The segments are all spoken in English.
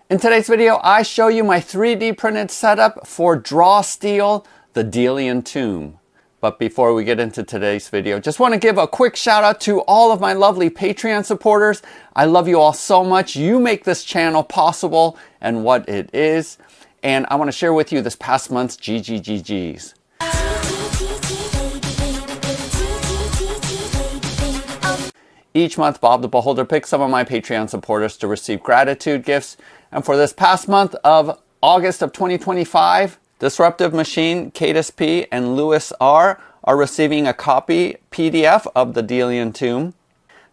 In today's video, I show you my 3D printed setup for Draw Steel, the Delian tomb. But before we get into today's video, just want to give a quick shout out to all of my lovely Patreon supporters. I love you all so much. You make this channel possible and what it is. And I want to share with you this past month's GGGGs. Each month, Bob the Beholder picks some of my Patreon supporters to receive gratitude gifts. And for this past month of August of 2025, Disruptive Machine, Cadis P, and Lewis R are receiving a copy PDF of the Delian tomb.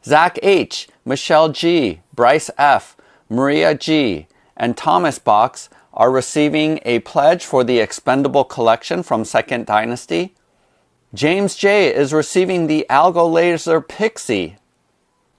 Zach H, Michelle G, Bryce F, Maria G, and Thomas Box are receiving a pledge for the Expendable Collection from Second Dynasty. James J is receiving the Algo Laser Pixie.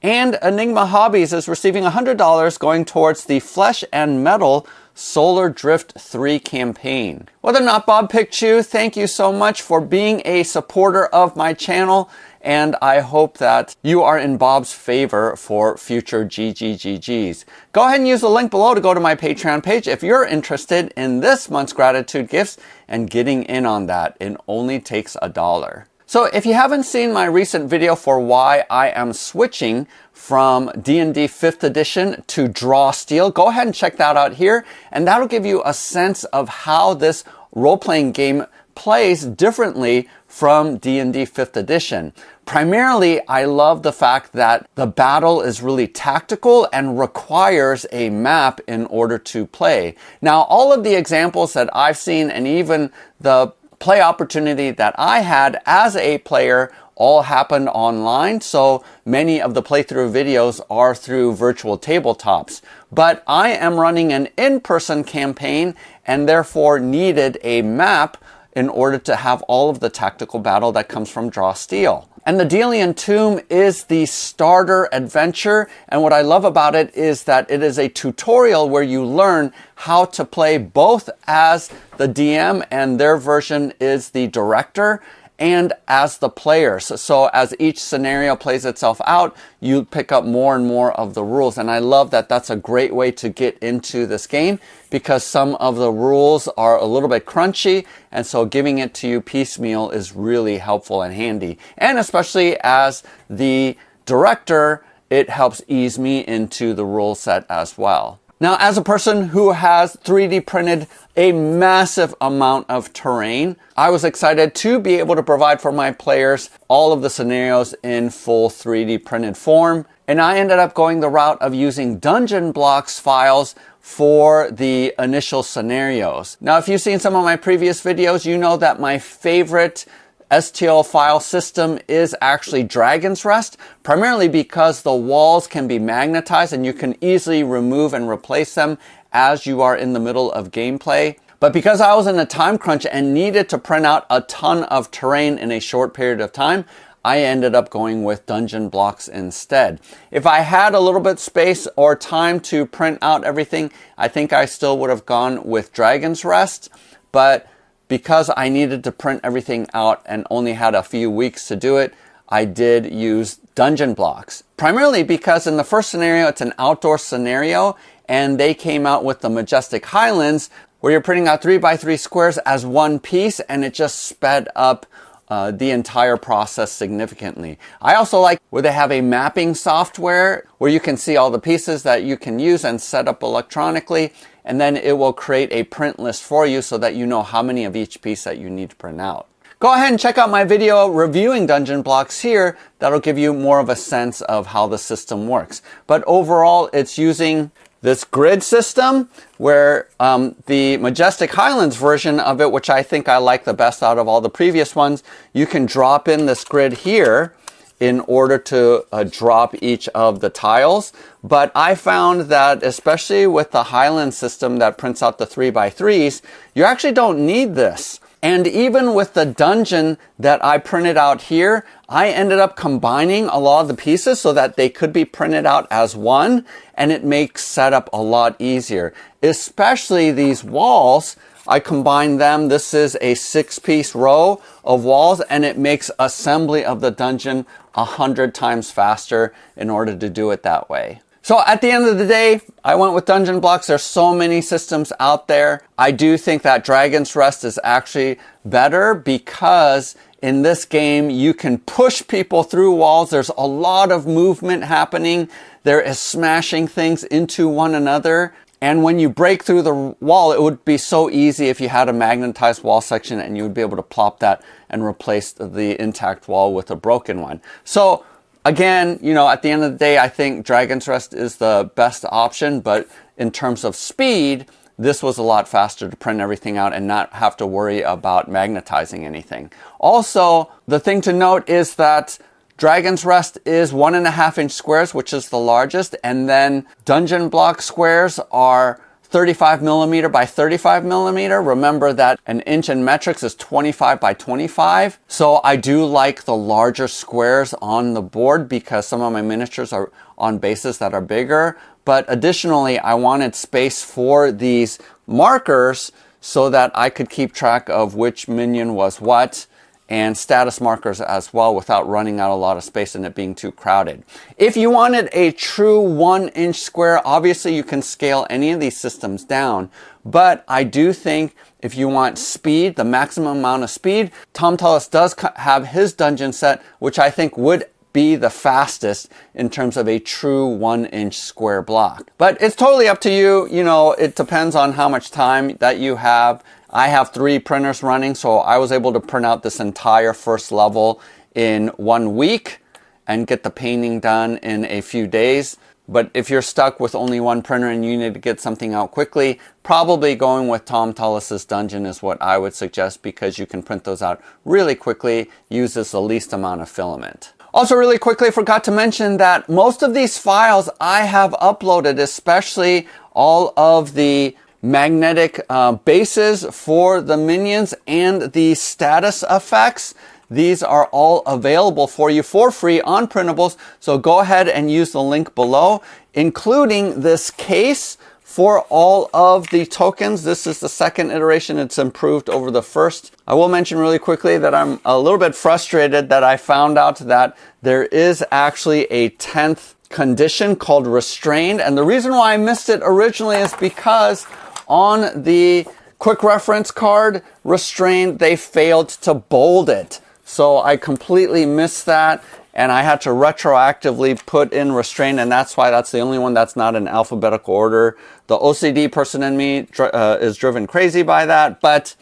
And Enigma Hobbies is receiving $100 going towards the Flesh and Metal Solar Drift 3 campaign. Whether or not Bob picked you, thank you so much for being a supporter of my channel, and I hope that you are in Bob's favor for future GGGGs. Go ahead and use the link below to go to my Patreon page if you're interested in this month's gratitude gifts and getting in on that. It only takes $1. So if you haven't seen my recent video for why I am switching from D&D 5th edition to Draw Steel, go ahead and check that out here, and that'll give you a sense of how this role-playing game plays differently from D&D 5th edition. Primarily, I love the fact that the battle is really tactical and requires a map in order to play. Now, all of the examples that I've seen and even the play opportunity that I had as a player all happened online, so many of the playthrough videos are through virtual tabletops. But I am running an in-person campaign and therefore needed a map in order to have all of the tactical battle that comes from Draw Steel. And the Delian Tomb is the starter adventure, and what I love about it is that it is a tutorial where you learn how to play both as the DM, and their version is the director, and as the players. So as each scenario plays itself out, you pick up more and more of the rules. And I love that that's a great way to get into this game because some of the rules are a little bit crunchy. And so giving it to you piecemeal is really helpful and handy. And especially as the director, it helps ease me into the rule set as well. Now, as a person who has 3D printed a massive amount of terrain, I was excited to be able to provide for my players all of the scenarios in full 3D printed form. And I ended up going the route of using Dungeon Blocks files for the initial scenarios. Now, if you've seen some of my previous videos, you know that my favorite STL file system is actually Dragon's Rest, primarily because the walls can be magnetized and you can easily remove and replace them as you are in the middle of gameplay. But because I was in a time crunch and needed to print out a ton of terrain in a short period of time, I ended up going with Dungeon Blocks instead. If I had a little bit space or time to print out everything, I think I still would have gone with Dragon's Rest, but because I needed to print everything out and only had a few weeks to do it, I did use Dungeon Blocks. Primarily because in the first scenario, it's an outdoor scenario, and they came out with the Majestic Highlands, where you're printing out 3x3 squares as one piece, and it just sped up the entire process significantly. I also like where they have a mapping software where you can see all the pieces that you can use and set up electronically, and then it will create a print list for you so that you know how many of each piece that you need to print out. Go ahead and check out my video reviewing Dungeon Blocks here. That'll give you more of a sense of how the system works. But overall, it's using this grid system where the Majestic Highlands version of it, which I think I like the best out of all the previous ones, you can drop in this grid here in order to drop each of the tiles. But I found that especially with the Highland system that prints out the 3x3s, you actually don't need this. And even with the dungeon that I printed out here, I ended up combining a lot of the pieces so that they could be printed out as one, and it makes setup a lot easier. Especially these walls, I combined them. This is a 6-piece row of walls, and it makes assembly of the dungeon 100 times faster in order to do it that way. So at the end of the day, I went with Dungeon Blocks. There's so many systems out there. I do think that Dragon's Rest is actually better because in this game, you can push people through walls. There's a lot of movement happening. There is smashing things into one another. And when you break through the wall, it would be so easy if you had a magnetized wall section and you would be able to plop that and replace the intact wall with a broken one. So again, you know, at the end of the day, I think Dragon's Rest is the best option, but in terms of speed, this was a lot faster to print everything out and not have to worry about magnetizing anything. Also, the thing to note is that Dragon's Rest is 1.5 inch squares, which is the largest, and then Dungeon Block squares are 35 millimeter by 35 millimeter. Remember that an inch in metrics is 25 by 25. So I do like the larger squares on the board because some of my miniatures are on bases that are bigger. But additionally, I wanted space for these markers so that I could keep track of which minion was what, and status markers as well without running out a lot of space and it being too crowded. If you wanted a true 1 inch square, obviously you can scale any of these systems down. But I do think if you want speed, the maximum amount of speed, Tom Tullis does have his dungeon set, which I think would be the fastest in terms of a true 1 inch square block. But it's totally up to you. You know, it depends on how much time that you have. I have 3 printers running, so I was able to print out this entire first level in 1 week and get the painting done in a few days. But if you're stuck with only 1 printer and you need to get something out quickly, probably going with Tom Tullis's dungeon is what I would suggest because you can print those out really quickly, uses the least amount of filament. Also, really quickly, I forgot to mention that most of these files I have uploaded, especially all of the magnetic bases for the minions and the status effects. These are all available for you for free on printables. So go ahead and use the link below, including this case for all of the tokens. This is the second iteration. It's improved over the first. I will mention really quickly that I'm a little bit frustrated that I found out that there is actually a 10th condition called restrained. And the reason why I missed it originally is because on the quick reference card, restrained, they failed to bold it. So I completely missed that and I had to retroactively put in restrained, and that's why that's the only one that's not in alphabetical order. The OCD person in me is driven crazy by that, but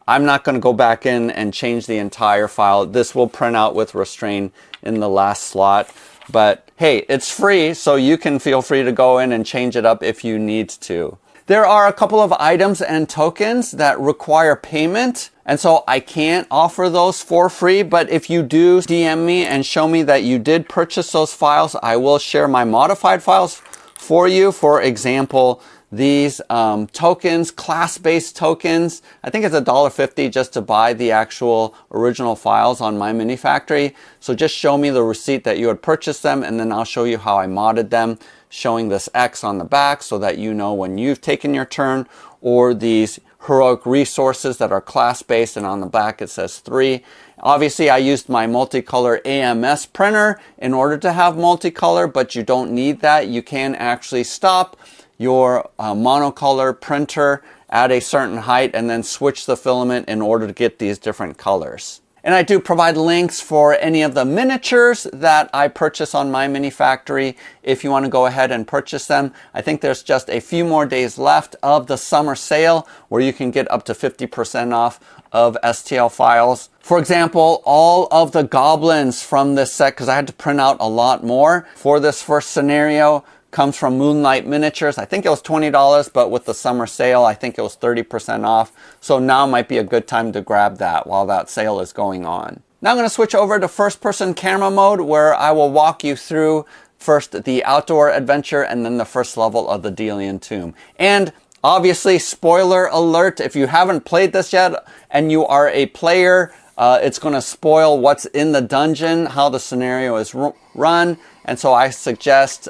I'm not going to go back in and change the entire file. This will print out with restrained in the last slot. But hey, it's free, so you can feel free to go in and change it up if you need to. There are a couple of items and tokens that require payment, and so I can't offer those for free, but if you do DM me and show me that you did purchase those files, I will share my modified files for you. For example, these tokens, class-based tokens, I think it's $1.50 just to buy the actual original files on My Mini Factory. So just show me the receipt that you had purchased them, and then I'll show you how I modded them, showing this X on the back so that you know when you've taken your turn, or these heroic resources that are class-based, and on the back it says 3. Obviously, I used my multicolor AMS printer in order to have multicolor, but you don't need that. You can actually stop your monocolor printer at a certain height and then switch the filament in order to get these different colors. And I do provide links for any of the miniatures that I purchase on My Mini Factory if you want to go ahead and purchase them. I think there's just a few more days left of the summer sale where you can get up to 50% off of STL files. For example, all of the goblins from this set, because I had to print out a lot more for this first scenario, comes from Moonlight Miniatures. I think it was $20, but with the summer sale, I think it was 30% off. So now might be a good time to grab that while that sale is going on. Now I'm going to switch over to first-person camera mode, where I will walk you through first the outdoor adventure and then the first level of the Delian tomb. And obviously, spoiler alert, if you haven't played this yet and you are a player, it's going to spoil what's in the dungeon, how the scenario is run. And so I suggest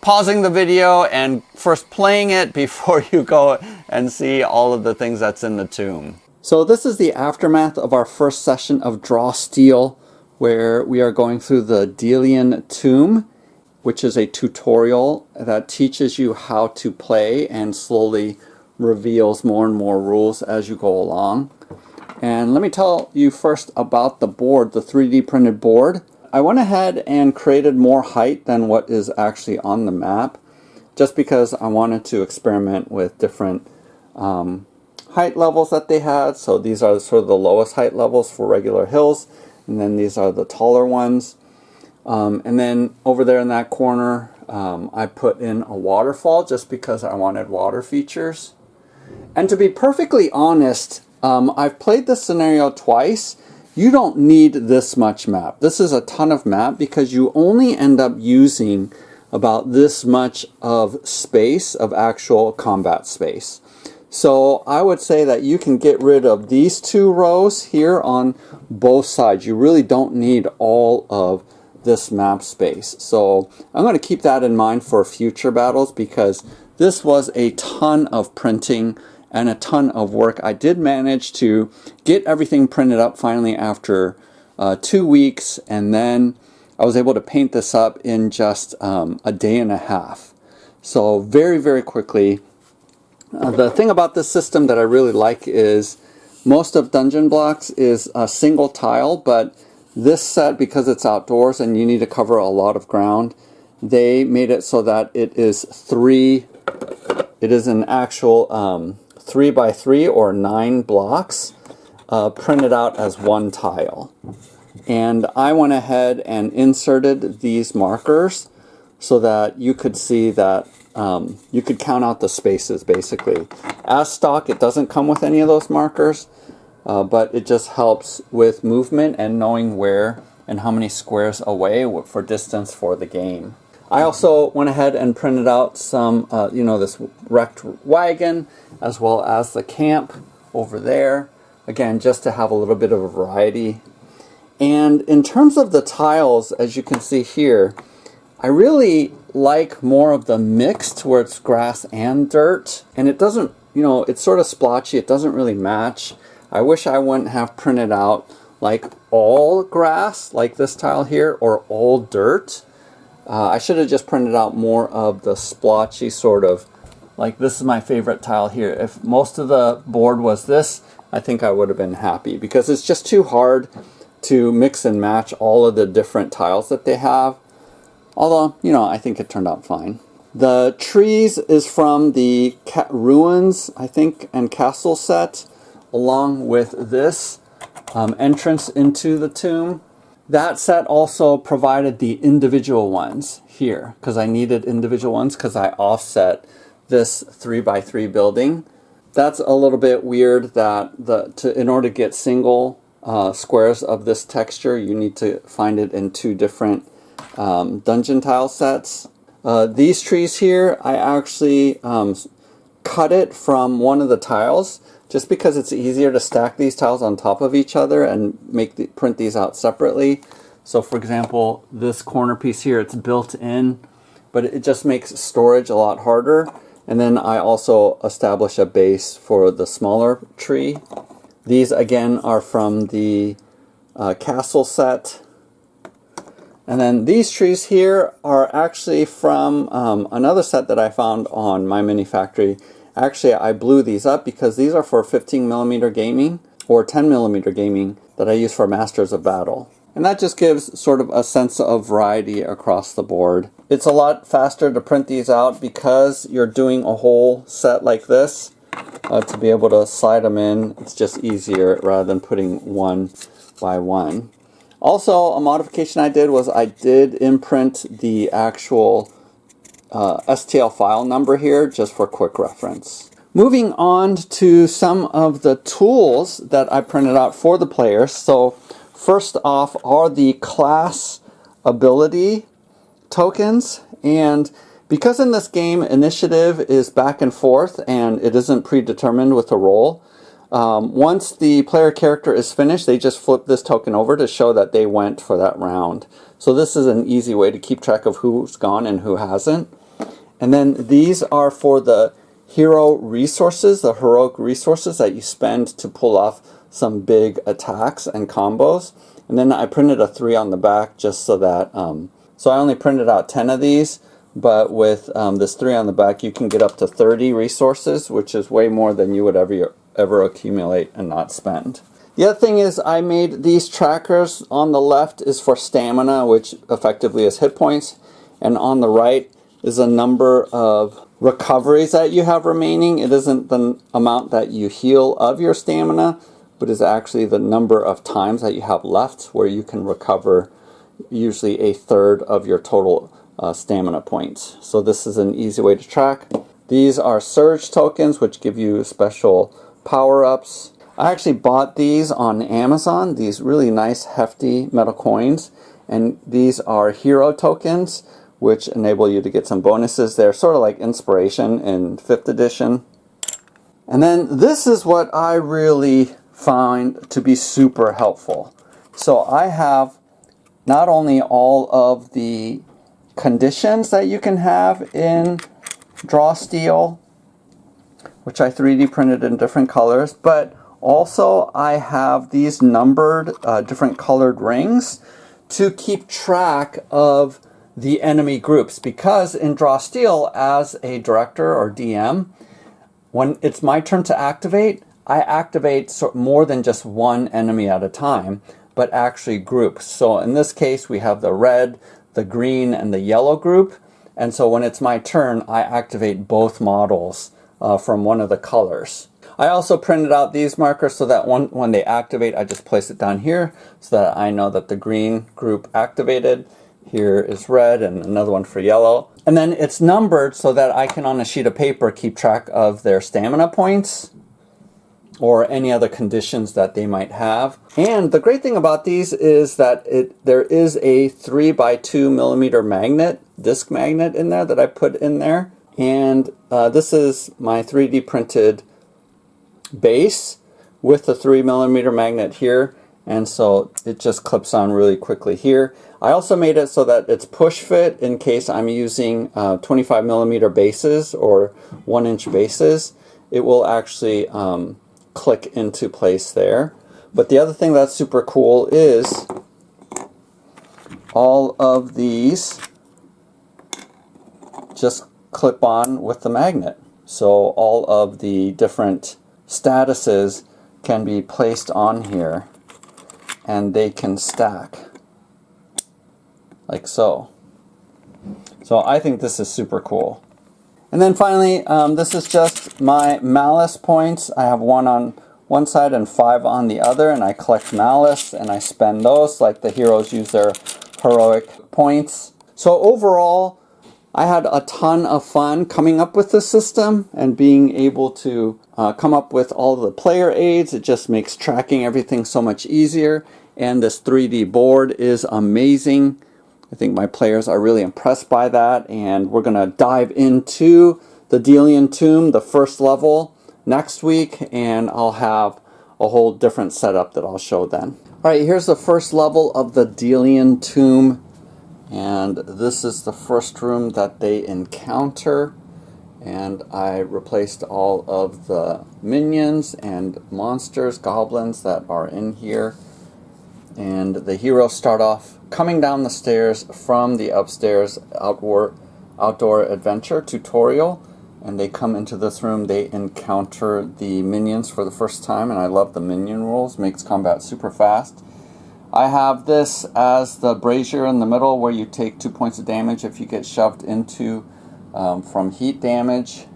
pausing the video and first playing it before you go and see all of the things that's in the tomb. So this is the aftermath of our first session of Draw Steel, where we are going through the Delian tomb, which is a tutorial that teaches you how to play and slowly reveals more and more rules as you go along. And let me tell you first about the board, the 3D printed board. I went ahead and created more height than what is actually on the map, just because I wanted to experiment with different height levels that they had. So these are sort of the lowest height levels for regular hills, and then these are the taller ones. And then over there in that corner, I put in a waterfall just because I wanted water features. And to be perfectly honest, I've played this scenario twice. You don't need this much map. This is a ton of map because you only end up using about this much of space, of actual combat space. So I would say that you can get rid of these two rows here on both sides. You really don't need all of this map space. So I'm going to keep that in mind for future battles because this was a ton of printing and a ton of work. I did manage to get everything printed up finally after 2 weeks, and then I was able to paint this up in just a day and a half. So very, very quickly. The thing about this system that I really like is most of Dungeon Blocks is a single tile, but this set, because it's outdoors and you need to cover a lot of ground, they made it so that it is an actual 3 by 3 or 9 blocks printed out as one tile. And I went ahead and inserted these markers so that you could see that you could count out the spaces basically. As stock, it doesn't come with any of those markers, but it just helps with movement and knowing where and how many squares away for distance for the game. I also went ahead and printed out some, this wrecked wagon as well as the camp over there. Again, just to have a little bit of a variety. And in terms of the tiles, as you can see here, I really like more of the mixed where it's grass and dirt. And it doesn't, it's sort of splotchy. It doesn't really match. I wish I wouldn't have printed out like all grass like this tile here or all dirt. I should have just printed out more of the splotchy sort of, like this is my favorite tile here. If most of the board was this, I think I would have been happy because it's just too hard to mix and match all of the different tiles that they have. Although, I think it turned out fine. The trees is from the Ruins, I think, and Castle set, along with this entrance into the tomb. That set also provided the individual ones here because I needed individual ones because I offset this 3 by 3 building. That's a little bit weird that in order to get single squares of this texture, you need to find it in 2 different dungeon tile sets. These trees here, I actually cut it from one of the tiles just because it's easier to stack these tiles on top of each other and print these out separately. So for example, this corner piece here, it's built in, but it just makes storage a lot harder. And then I also establish a base for the smaller tree. These again are from the castle set. And then these trees here are actually from another set that I found on My Mini Factory. Actually, I blew these up because these are for 15mm gaming or 10mm gaming that I use for Masters of Battle. And that just gives sort of a sense of variety across the board. It's a lot faster to print these out because you're doing a whole set like this. To be able to slide them in, it's just easier rather than putting one by one. Also, a modification I did was I did imprint the actual STL file number here just for quick reference. Moving on to some of the tools that I printed out for the players. So first off are the class ability tokens, and because in this game initiative is back and forth and it isn't predetermined with a roll, once the player character is finished, they just flip this token over to show that they went for that round. So this is an easy way to keep track of who's gone and who hasn't. And then these are for the hero resources, the heroic resources that you spend to pull off some big attacks and combos. And then I printed a 3 on the back just so that So I only printed out 10 of these, but with this 3 on the back, you can get up to 30 resources, which is way more than you would ever accumulate and not spend. The other thing is I made these trackers. On the left is for stamina, which effectively is hit points, and on the right is a number of recoveries that you have remaining. It isn't the amount that you heal of your stamina, but is actually the number of times that you have left where you can recover usually a third of your total stamina points. So this is an easy way to track. These are surge tokens, which give you special power-ups. I actually bought these on Amazon, these really nice hefty metal coins, and these are hero tokens, which enable you to get some bonuses. They're sort of like inspiration in 5th edition. And then this is what I really find to be super helpful. So I have not only all of the conditions that you can have in Draw Steel, which I 3D printed in different colors, but also I have these numbered different colored rings to keep track of the enemy groups, because in Draw Steel, as a director or DM, when it's my turn to activate, I activate more than just one enemy at a time, but actually groups. So in this case, we have the red, the green, and the yellow group. And so when it's my turn, I activate both models from one of the colors. I also printed out these markers so that when they activate, I just place it down here so that I know that the green group activated. Here is red, and another one for yellow. And then it's numbered so that I can, on a sheet of paper, keep track of their stamina points or any other conditions that they might have. And the great thing about these is that there is a 3x2mm magnet, disc magnet in there that I put in there. And this is my 3D printed base with the 3mm magnet here. And so it just clips on really quickly here. I also made it so that it's push fit in case I'm using 25mm bases or 1-inch bases. It will actually click into place there. But the other thing that's super cool is all of these just clip on with the magnet. So all of the different statuses can be placed on here, and they can stack like so. So I think this is super cool. And then finally, this is just my malice points. I have 1 on one side and 5 on the other, and I collect malice and I spend those like the heroes use their heroic points. So overall, I had a ton of fun coming up with this system and being able to come up with all the player aids. It just makes tracking everything so much easier. And this 3D board is amazing. I think my players are really impressed by that, and we're going to dive into the Delian tomb, the first level, next week, and I'll have a whole different setup that I'll show then. Alright, here's the first level of the Delian tomb, and this is the first room that they encounter, and I replaced all of the minions and monsters, goblins that are in here. And the heroes start off coming down the stairs from the upstairs outdoor adventure tutorial, and they come into this room. They encounter the minions for the first time, and I love the minion rules. Makes combat super fast. I have this as the brazier in the middle, where you take 2 points of damage if you get shoved into from heat damage.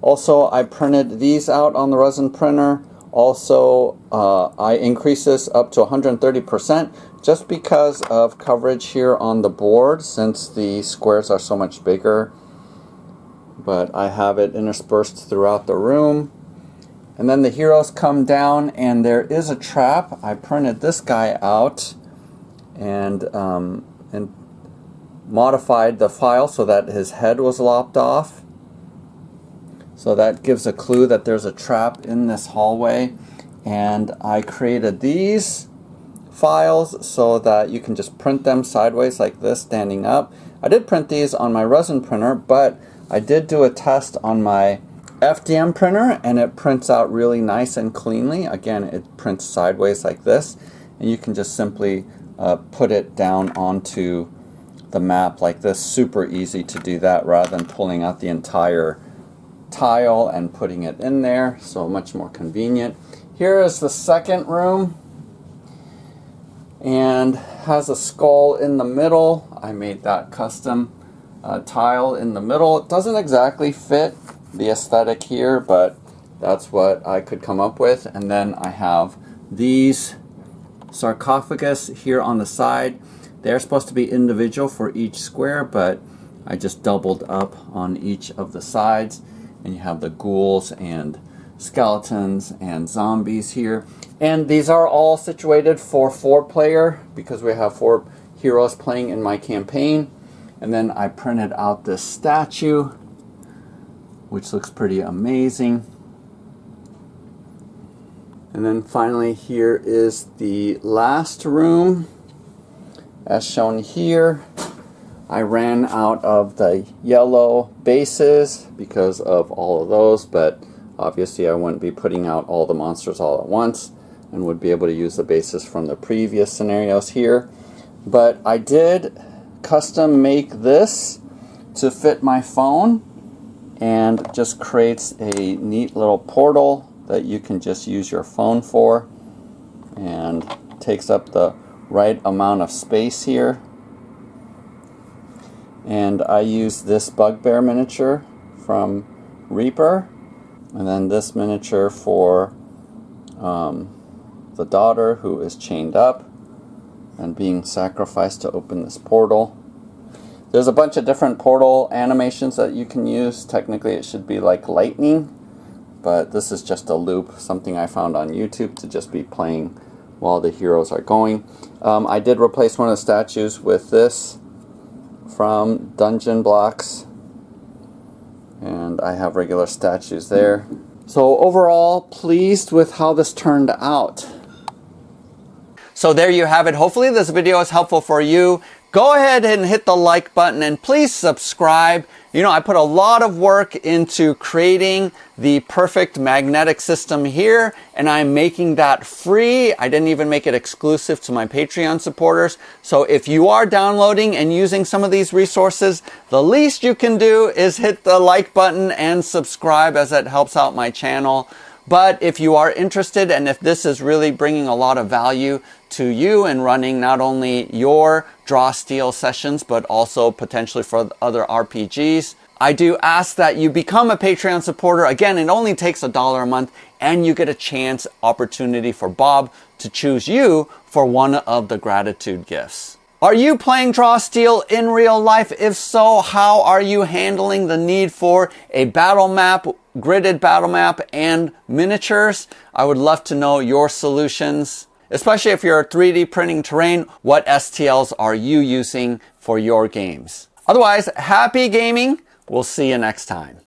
Also, I printed these out on the resin printer. Also, I increase this up to 130% just because of coverage here on the board, since the squares are so much bigger. But I have it interspersed throughout the room. And then the heroes come down, and there is a trap. I printed this guy out and modified the file so that his head was lopped off. So that gives a clue that there's a trap in this hallway. And I created these files so that you can just print them sideways like this, standing up. I did print these on my resin printer, but I did do a test on my FDM printer, and it prints out really nice and cleanly. Again, it prints sideways like this, and you can just simply put it down onto the map like this. Super easy to do that rather than pulling out the entire tile and putting it in there, so much more convenient. Here is the second room, and has a skull in the middle. I made that custom tile in the middle. It doesn't exactly fit the aesthetic here, but that's what I could come up with. And then I have these sarcophagus here on the side. They're supposed to be individual for each square, but I just doubled up on each of the sides. And you have the ghouls and skeletons and zombies here. And these are all situated for 4-player because we have 4 heroes playing in my campaign. And then I printed out this statue, which looks pretty amazing. And then finally, here is the last room, as shown here. I ran out of the yellow bases because of all of those, but obviously I wouldn't be putting out all the monsters all at once and would be able to use the bases from the previous scenarios here. But I did custom make this to fit my phone, and just creates a neat little portal that you can just use your phone for, and takes up the right amount of space here. And I use this bugbear miniature from Reaper, and then this miniature for the daughter who is chained up and being sacrificed to open this portal. There's a bunch of different portal animations that you can use. Technically it should be like lightning, but this is just a loop, something I found on YouTube to just be playing while the heroes are going. I did replace one of the statues with this from Dungeon Blocks, and I have regular statues there. So overall, pleased with how this turned out. So there you have it. Hopefully this video is helpful for you. Go ahead and hit the like button, and please subscribe. You know, I put a lot of work into creating the perfect magnetic system here, and I'm making that free. I didn't even make it exclusive to my Patreon supporters. So if you are downloading and using some of these resources, the least you can do is hit the like button and subscribe, as it helps out my channel. But if you are interested, and if this is really bringing a lot of value to you and running not only your draw steal sessions, but also potentially for other RPGs, I do ask that you become a Patreon supporter. Again, it only takes $1 a month, and you get a opportunity for Bob to choose you for one of the gratitude gifts. Are you playing draw steal in real life? If so, how are you handling the need for a battle map, gridded battle map, and miniatures? I would love to know your solutions, especially if you're 3D printing terrain. What STLs are you using for your games? Otherwise, happy gaming. We'll see you next time.